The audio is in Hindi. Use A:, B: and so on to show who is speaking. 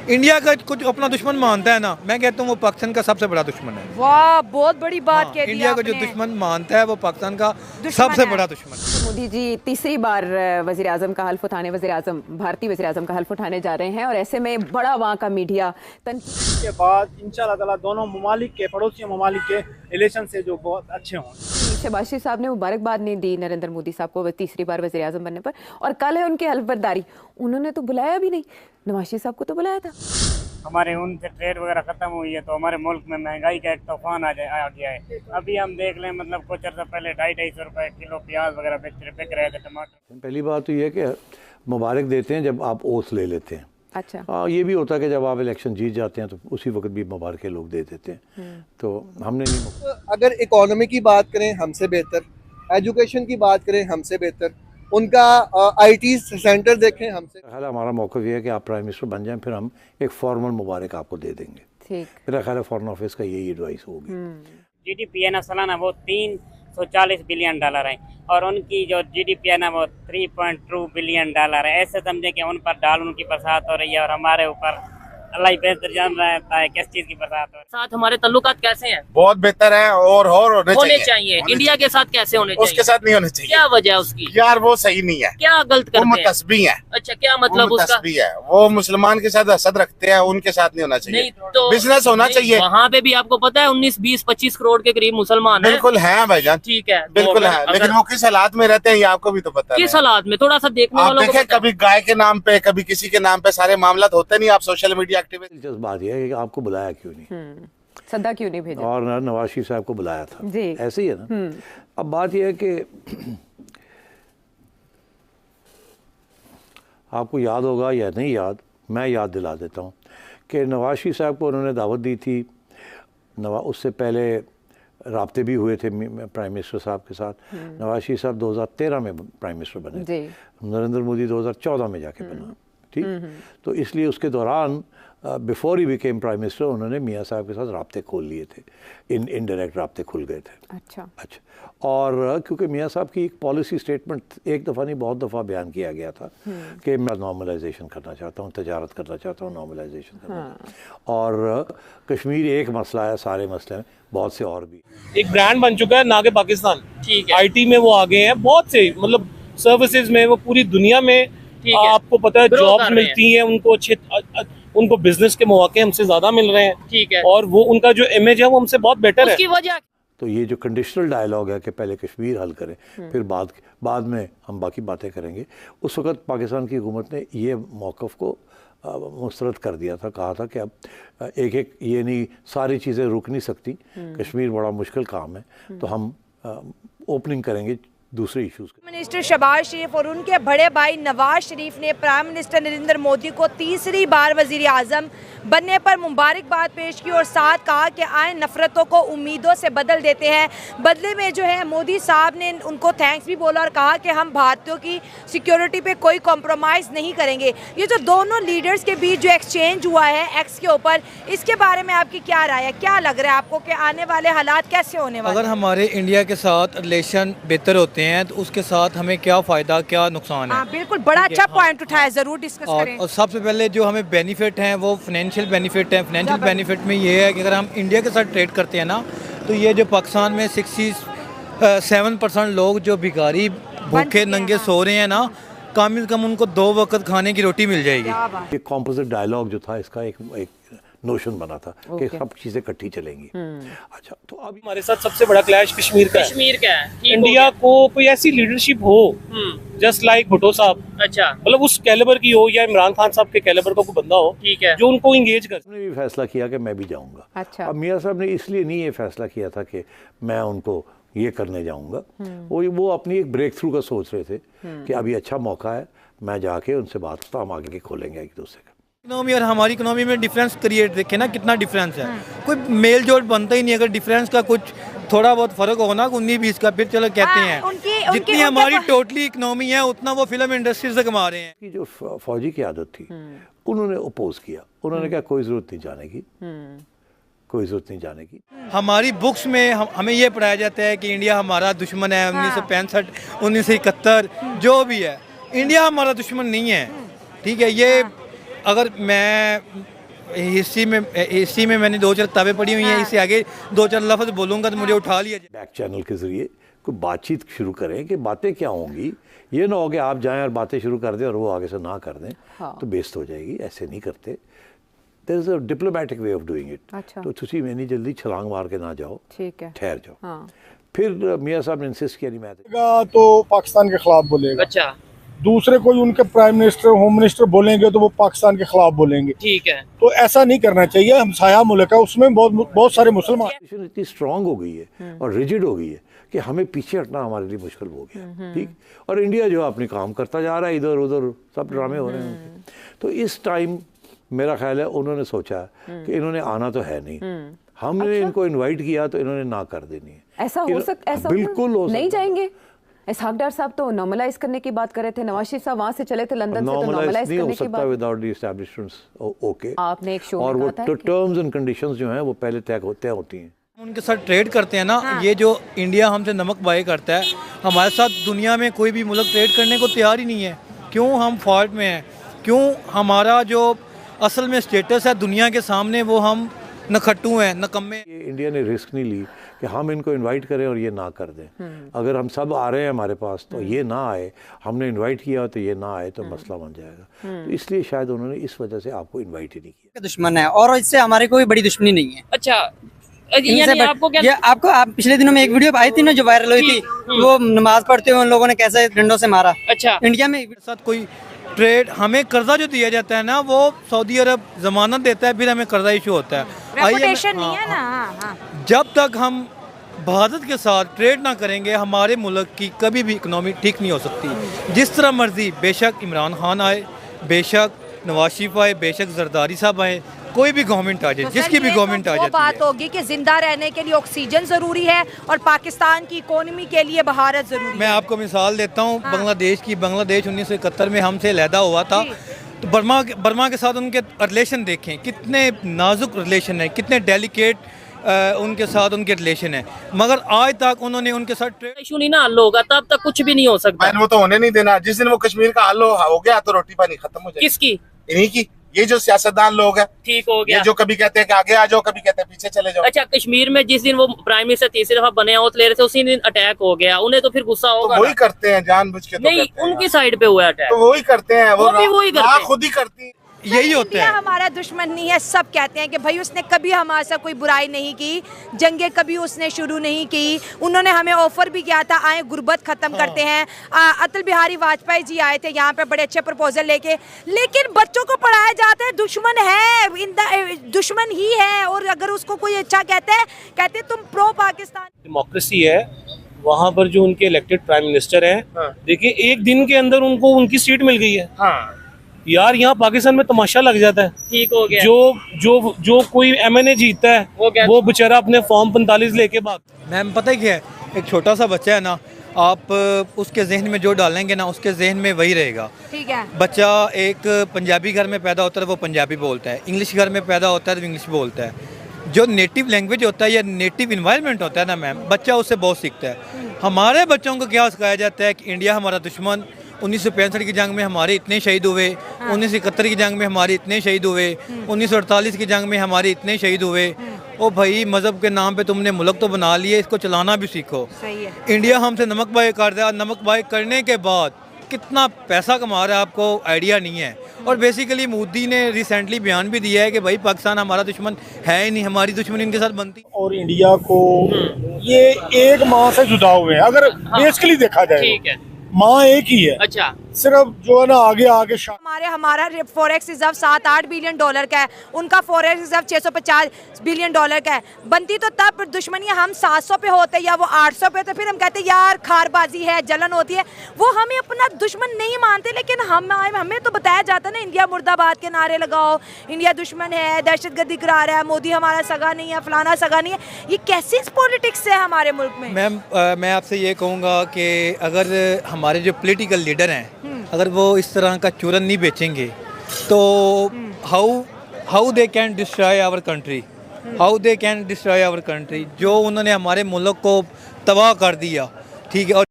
A: इंडिया का कुछ अपना दुश्मन मानता है ना, मैं कहता हूँ वो पाकिस्तान का सबसे बड़ा दुश्मन है।
B: वाह, बहुत बड़ी बात कह दी
A: इंडिया को जो
B: आपने।
A: दुश्मन मानता है वो पाकिस्तान का सबसे बड़ा दुश्मन है।
C: मोदी जी तीसरी बार वज़ीर आज़म का हल्फ उठाने, भारतीय वज़ीर आज़म का हल्फ उठाने जा रहे हैं और ऐसे में बड़ा वहाँ का मीडिया तनकीद
D: के बाद इंशाल्लाह ताला दोनों ममालिक के, पड़ोसी ममालिक के रिलेशन से जो बहुत अच्छे हों।
C: शहबाज शरीफ साहब ने मुबारकबाद नहीं दी नरेंद्र मोदी साहब को तीसरी बार वज़ीर आज़म बनने पर, और कल है उनकी हल्फ बर्दारी। उन्होंने तो बुलाया भी नहीं, नवाज शरीफ साहब को तो बुलाया था।
E: हमारे उनसे ट्रेड वगैरह खत्म हुई है तो हमारे मुल्क में महंगाई का एक तूफान आ गया है। अभी हम देख लें, मतलब कुछ अर्सा पहले 250-250 रुपए किलो प्याज वगैरह बिक रहे थे, टमाटर।
F: पहली बात तो ये है कि मुबारक देते हैं जब आप ओथ ले लेते हैं।
C: अच्छा।
F: ये भी होता है कि जब आप इलेक्शन जीत जाते हैं तो उसी वक्त भी मुबारक लोग दे देते हैं, तो हमने नहीं।
G: अगर इकोनॉमी की बात करें हमसे बेहतर, एजुकेशन की बात करें हमसे बेहतर, उनका आईटी सेंटर देखें हमसे।
F: ख्याल हमारा मौक़िफ़ ये है कि आप प्राइम मिनिस्टर बन जाएं, फिर हम एक फॉर्मल मुबारक आपको दे देंगे।
C: ठीक।
F: मेरा ख्याल है फॉरेन ऑफिस का यही एडवाइस होगी।
E: जीडीपी है ना सालाना वो $340 बिलियन है और उनकी जो जीडीपी है ना वो $3.2 बिलियन है। ऐसे समझे कि उन पर डाल उनकी बरसात हो रही है और हमारे ऊपर अल्लाह ही बेहतर जान रहा है किस चीज की बरसात हो रही है।
H: साथ हमारे तल्लुकात कैसे हैं?
I: बहुत बेहतर है और
H: होने चाहिए। इंडिया के साथ कैसे होने चाहिए?
I: उसके साथ नहीं होने चाहिए।
H: क्या वजह है उसकी?
I: यार वो सही नहीं है,
H: क्या गलत करते हैं?
I: वो मुतस्बी है।
H: अच्छा, क्या मतलब उसका?
I: मुतस्बी है, वो मुसलमान के साथ हसद रखते हैं, उनके साथ नहीं होना चाहिए।
H: नहीं तो
I: बिजनेस होना चाहिए।
H: वहाँ पे भी आपको पता है 19-20-25 करोड़ के करीब मुसलमान हैं।
I: बिल्कुल है भाईजान,
H: ठीक है,
I: बिल्कुल है, लेकिन वो किस हालात में रहते हैं ये आपको भी तो पता है।
H: किस हालात में? थोड़ा सा देखने
I: आप
H: वालों को
I: देखें,
H: पता है।
I: कभी गाय के नाम पे, कभी किसी के नाम पे सारे मामला होते नहीं। आप सोशल मीडिया एक्टिविस्ट,
F: दिलचस्प बात यह है कि आपको बुलाया क्यों नहीं,
C: सदा क्यों नहीं भेजा,
F: और नवाज शरीफ साहब को बुलाया था
C: जी।
F: ऐसे ही है ना। अब बात यह है कि आपको याद होगा या नहीं याद, मैं याद दिला देता हूँ कि नवाज शरीफ साहब को उन्होंने दावत दी थी। उससे पहले राब्ते भी हुए थे प्राइम मिनिस्टर साहब के साथ। नवाज शरीफ साहब 2013 में प्राइम मिनिस्टर बने थे, नरेंद्र मोदी 2014 में जाके बना। ठीक, तो इसलिए उसके दौरान before he became prime minister उन्होंने मियाँ साहब के साथ राब्ते खोल लिए थे, इनडायरेक्ट राब्ते खुल गए थे।
C: अच्छा।
F: और क्योंकि मियाँ साहब की एक पॉलिसी स्टेटमेंट एक दफ़ा नहीं बहुत दफ़ा बयान किया गया था कि मैं नॉर्मलाइजेशन करना चाहता हूँ, तजारत करना चाहता हूँ, नॉर्मलाइजेशन करना। और कश्मीर एक मसला है, सारे मसले हैं, बहुत से और भी।
J: एक ब्रांड बन चुका है ना कि पाकिस्तान।
H: ठीक है।
J: आईटी में वो आगे हैं, बहुत से मतलब सर्विसेज में वो पूरी दुनिया में आपको पता है जॉब्स मिलती हैं उनको, उनको बिजनेस के मौके हमसे ज्यादा मिल रहे हैं।
H: ठीक है।
J: और वो उनका जो इमेज है वो हमसे बहुत बेटर है।
H: उसकी वजह
F: तो ये जो कंडीशनल डायलॉग है कि पहले कश्मीर हल करें फिर बाद में हम बाकी बातें करेंगे, उस वक्त पाकिस्तान की हुकूमत ने ये मौक़िफ़ को मुस्तरद कर दिया था। कहा था कि अब एक ये नहीं, सारी चीज़ें रुक नहीं सकती, कश्मीर बड़ा मुश्किल काम है, तो हम ओपनिंग करेंगे दूसरे इश्यूज।
B: मिनिस्टर शहबाज शरीफ और उनके बड़े भाई नवाज शरीफ ने प्राइम मिनिस्टर नरेंद्र मोदी को तीसरी बार वजीर आज़म बनने पर मुबारकबाद पेश की और साथ कहा कि आए नफरतों को उम्मीदों से बदल देते हैं। बदले में जो है मोदी साहब ने उनको थैंक्स भी बोला और कहा कि हम भारतीयों की सिक्योरिटी पे कोई कॉम्प्रोमाइज़ नहीं करेंगे। ये जो दोनों लीडर्स के बीच जो एक्सचेंज हुआ है एक्स के ऊपर, इसके बारे में आपकी क्या राय है? क्या लग रहा है आपको कि आने वाले हालात कैसे होने वाले?
A: अगर हमारे इंडिया के साथ रिलेशन बेहतर होते हैं तो उसके साथ हमें क्या फ़ायदा, क्या नुकसान है?
B: बिल्कुल, बड़ा अच्छा पॉइंट उठाया, ज़रूर डिस्कस करें।
A: और सबसे पहले जो हमें बेनिफिट हैं वो फाइनेंशियल बेनिफिट हैं। फाइनेंशियल बेनिफिट में ये है कि अगर हम इंडिया के साथ ट्रेड करते हैं ना, तो ये जो पाकिस्तान में 67% लोग जो भिखारी भूखे नंगे सो रहे हैं ना, कम से कम उनको 2 वक्त खाने की रोटी मिल जाएगी।
F: ये कॉम्पोजिट डायलॉग जो था, इसका एक नोशन बना था कि सब चीजें इकट्ठी चलेंगी। अच्छा, तो अभी
J: हमारे साथ सबसे बड़ा क्लैश कश्मीर का
H: है।
J: इंडिया को कोई ऐसी लीडरशिप हो जस्ट लाइक भुट्टो साहब,
H: अच्छा,
J: मतलब उस कैलिबर की हो या इमरान खान साहब के कैलिबर का कोई बंदा हो,
H: ठीक है,
J: जो उनको इंगेज कर।
F: उसने भी फैसला किया कि मैं भी जाऊंगा।
C: अच्छा।
F: अब मियाँ साहब ने इसलिए नहीं ये फैसला किया था कि मैं उनको ये करने जाऊंगा, वो अपनी एक ब्रेक थ्रू का सोच रहे थे कि अभी अच्छा मौका है, मैं जाके उनसे बात करता, हम आगे खोलेंगे एक दूसरे का।
A: इकोनॉमी और हमारी इकोनॉमी में डिफरेंस क्रिएट देखे ना, कितना डिफरेंस है। कोई मेल जोल बनता ही नहीं। अगर डिफरेंस का कुछ थोड़ा बहुत फर्क हो ना 19-20 का, फिर चलो कहते हैं जितनी हमारी टोटली इकोनॉमी है उतना वो फिल्म इंडस्ट्री से कमा रहे हैं।
F: कि जो फौजी की आदत थी उन्होंने अपोज किया, उन्होंने कहा कोई ज़रूरत नहीं जाने की, कोई ज़रूरत नहीं जाने की।
A: हमारी बुक्स में हमें ये पढ़ाया जाता है कि इंडिया हमारा दुश्मन है। 1965, 1971 जो भी है, इंडिया हमारा दुश्मन नहीं है। ठीक है, ये अगर मैं हिस्ट्री में मैंने 2-4 किताबें पढ़ी हुई हैं, इससे आगे 2-4 लफ्ज़ बोलूँगा तो मुझे उठा लिया जाए।
F: बैक चैनल के ज़रिए कोई बातचीत शुरू करें कि बातें क्या होंगी, ये ना हो कि आप जाएं और बातें शुरू कर दें और वो आगे से ना कर दें, तो बेइज्जत हो जाएगी। ऐसे नहीं करते। There is a diplomatic way of doing it. तो तुसी मैंने जल्दी छलांग मार के ना जाओ,
C: ठीक है,
F: ठहर जाओ। फिर मियाँ साहब ने इंसिस्ट किया, नहीं मैं
K: तो पाकिस्तान के खिलाफ बोलेगा।
H: अच्छा,
K: दूसरे कोई उनके प्राइम मिनिस्टर, होम मिनिस्टर बोलेंगे तो वो पाकिस्तान के खिलाफ बोलेंगे।
H: ठीक है,
K: तो ऐसा नहीं करना चाहिए। हमसाया मुल्क है, उसमें बहुत सारे मुसलमान।
F: इतनी स्ट्रांग हो गई है और रिजिड हो गई है कि हमें पीछे हटना हमारे लिए मुश्किल हो गया। ठीक, और इंडिया जो अपने काम करता जा रहा है, इधर उधर सब ड्रामे हो रहे हैं उनके। तो इस टाइम मेरा ख्याल है उन्होंने सोचा कि इन्होंने आना तो है नहीं, हमने इनको इनवाइट किया तो इन्होंने ना कर देनी है।
C: ऐसा हो सकता, ऐसा
F: बिल्कुल हो
C: नहीं जाएंगे। इसहाक डार साहब तो नॉर्मलाइज करने की बात कर रहे थे, नवाज शरीफ साहब वहां से चले थे लंदन से, तो नॉर्मलाइज करने की बात
F: विदाउट द एस्टैब्लिशमेंट्स। ओके,
C: आपने एक शो
F: और वो टर्म्स एंड कंडीशंस जो हैं वो पहले तय होती हैं।
A: उनके साथ ट्रेड करते हैं ना। ये जो इंडिया हमसे नमक बाय करता है, हमारे साथ दुनिया में कोई भी मुल्क ट्रेड करने को तैयार ही नहीं है। क्यों हम फॉल्ट में हैं? क्यों हमारा जो असल में स्टेटस है दुनिया के सामने, वो हम नखट्टू हैं, नकम्मे।
F: इंडिया ने रिस्क नहीं ली कि हम इनको इनवाइट करें और ये ना कर दें। अगर हम सब आ रहे हैं हमारे पास तो ये ना आए, हमने इनवाइट किया तो ये ना आए, तो मसला बन जाएगा। तो इसलिए शायद उन्होंने इस वजह से आपको इनवाइट ही नहीं किया।
L: दुश्मन है और इससे हमारे कोई बड़ी दुश्मनी नहीं है।
H: अच्छा, यानी आपको क्या,
L: आप पिछले दिनों में एक वीडियो आई थी ना जो वायरल हुई थी, वो नमाज पढ़ते हुए उन लोगों ने कैसे डंडों से मारा।
H: अच्छा,
L: इंडिया में
A: साथ कोई ट्रेड, हमें कर्जा जो दिया जाता है ना, वो सऊदी अरब जमानत देता है, फिर हमें कर्जा इशू होता है।
B: रेपुटेशन नहीं है ना।
A: जब तक हम भारत के साथ ट्रेड ना करेंगे, हमारे मुल्क की कभी भी इकनॉमी ठीक नहीं हो सकती। जिस तरह मर्जी, बेशक इमरान खान आए, बेशक नवाज शरीफ आए, बेशक जरदारी साहब आए, कोई भी गवर्नमेंट आ जाए,
B: तो
A: जिसकी भी गवर्नमेंट आ जाए,
B: बात होगी कि जिंदा रहने के लिए ऑक्सीजन जरूरी है और पाकिस्तान की इकोनॉमी के लिए बहारत जरूरी है।
A: मैं आपको मिसाल देता हूँ बांग्लादेश की। बांग्लादेश 1971 में हमसे अलहदा हुआ था, तो बर्मा के साथ उनके रिलेशन देखें, कितने नाजुक रिलेशन है, कितने डेलिकेट उनके साथ उनके रिलेशन है, मगर आज तक उन्होंने उनके साथ ट्रेड
H: इशू नहीं ना हल होगा, तब तक कुछ भी नहीं हो सकता।
I: वो तो होने नहीं देना। जिस दिन वो कश्मीर का हल हो गया तो रोटी पानी खत्म हो जाएगी।
H: किसकी?
I: इन्हीं की। ये जो सियासतदान लोग हैं,
H: ठीक हो गया,
I: ये जो कभी कहते हैं कि आगे आ जाओ, कभी कहते हैं पीछे चले जाओ।
H: अच्छा, कश्मीर में जिस दिन वो प्राइम मिनिस्टर तीसरी दफा बने ओथ ले रहे थे, उसी दिन अटैक हो गया, उन्हें तो फिर गुस्सा होगा।
I: तो वही करते हैं जानबूझ के।
H: नहीं, उनकी साइड पे हुआ अटैक,
I: तो वही करते हैं, वो
H: वही करते हैं,
I: खुद ही करती।
A: यही होता है।
B: हमारा दुश्मन नहीं है। सब कहते हैं कि भाई उसने कभी हमारे साथ कोई बुराई नहीं की, जंगे कभी उसने शुरू नहीं की। उन्होंने हमें ऑफर भी किया था, आए गुर्बत खत्म करते हैं। अटल बिहारी वाजपेयी जी आए थे यहाँ पे बड़े अच्छे प्रपोजल लेके, लेकिन बच्चों को पढ़ाया जाता है दुश्मन है, दुश्मन ही है। और अगर उसको कोई अच्छा कहते तुम प्रो पाकिस्तान।
J: डेमोक्रेसी है वहाँ पर, जो उनके इलेक्टेड प्राइम मिनिस्टर हैं, देखिए एक दिन के अंदर उनको उनकी सीट मिल गई है। यार यहाँ पाकिस्तान में तमाशा लग जाता है।
H: ठीक हो गया।
J: जो कोई MNA जीतता है वो बेचारा अपने फॉर्म 45 लेके भाग।
A: मैम पता है क्या है, एक छोटा सा बच्चा है ना, आप उसके जहन में जो डालेंगे ना, उसके जहन में वही रहेगा।
B: ठीक है।
A: बच्चा एक पंजाबी घर में पैदा होता है, वो पंजाबी बोलता है। इंग्लिश घर में पैदा होता है तो इंग्लिश बोलता है। जो नेटिव लैंग्वेज होता है या नेटिव इन्वायरमेंट होता है ना मैम, बच्चा उससे बहुत सीखता है। हमारे बच्चों को क्या सिखाया जाता है कि इंडिया हमारा दुश्मन, 1965 की जंग में हमारे इतने शहीद हुए, 1971 की जंग में हमारे इतने शहीद हुए, 1948 की जंग में हमारे इतने शहीद हुए। ओ भाई, मज़हब के नाम पे तुमने मुल्क तो बना लिए, इसको चलाना भी सीखो।
B: सही है।
A: इंडिया हमसे नमक बाय कर दिया, नमक बाय करने के बाद कितना पैसा कमा रहा है आपको आइडिया नहीं है। और बेसिकली मोदी ने रिसेंटली बयान भी दिया है कि भाई पाकिस्तान हमारा दुश्मन है ही नहीं, हमारी दुश्मनी इनके साथ बनती।
K: और इंडिया को ये एक माह से जुदा हुए हैं, अगर बेसिकली देखा जाए।
H: ठीक है,
K: माँ एक ही है।
H: अच्छा,
K: सिर्फ जो है ना आगे
B: हमारा फॉरेक्स रिजर्व 7-8 बिलियन डॉलर का है, उनका फॉरेक्स रिजर्व 650 बिलियन डॉलर का है। बनती तो तब दुश्मनी हम 700 पे होते या वो 800 पे, तो फिर हम कहते यार खारबाजी है, जलन होती है। वो हमें अपना दुश्मन नहीं मानते, लेकिन हमें तो बताया जाता है ना, इंडिया मुर्दाबाद के नारे लगाओ, इंडिया दुश्मन है, दहशतगर्दी करा रहा है, मोदी हमारा सगा नहीं है, फलाना सगा नहीं है। ये कैसी पॉलिटिक्स है हमारे मुल्क में?
A: मैम मैं आपसे ये कहूँगा कि अगर हमारे जो पॉलिटिकल लीडर हैं, अगर वो इस तरह का चूरन नहीं बेचेंगे तो how they can destroy our country, how they can destroy our country. जो उन्होंने हमारे मुल्क को तबाह कर दिया, ठीक है। और